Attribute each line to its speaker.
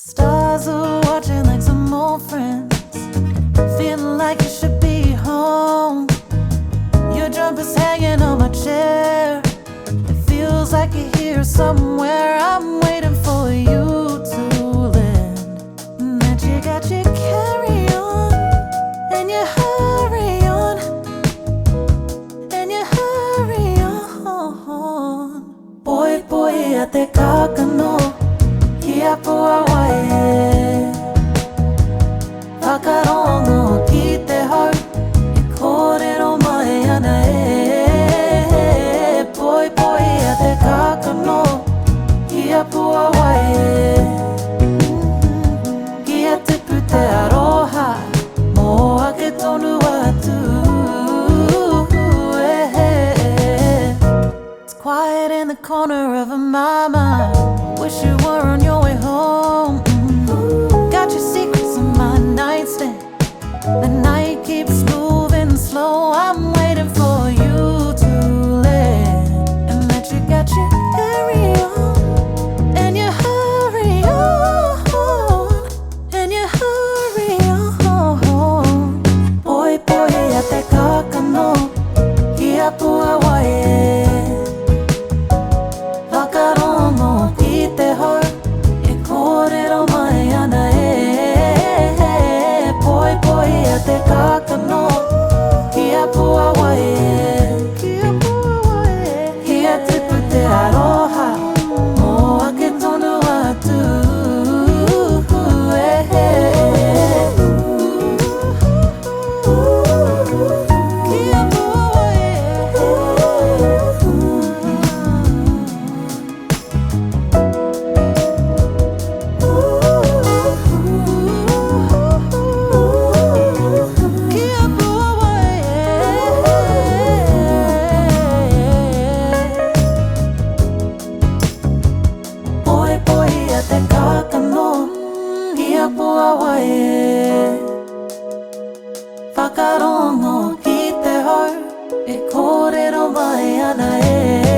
Speaker 1: Stars are watching like some old friends, feeling like you should be home. Your jumper's hanging on my chair. It feels like you're here somewhere. I'm waiting for you to land. And that you got your carry on, and you hurry on, and you hurry on. Poipoia te kākano, kia Puāwai e Whakarongo ki te hau, e kōrero mai ana e Poipoia te kākano, kia Puāwai e kia tipu te aroha, mō ake tonu atu It's quiet in the corner of my mind. Wish you were on your way home. Got your secrets in my nightstand. The night keeps moving slow. I'm waiting for you to land. And that you got your carry on, and you hurry on, and you hurry on. Poipoia te kākano, kia Puāwai e Whakarongo ki te hau, e kōrero mai ana e Poipoia te kākano, kia Puāwai e kia tipu te aroha, mō ake tonu atu Kia Puāwai Poipoia te kākano, kia Puāwai e Whakarongo ki te hau, e kōrero mai ana e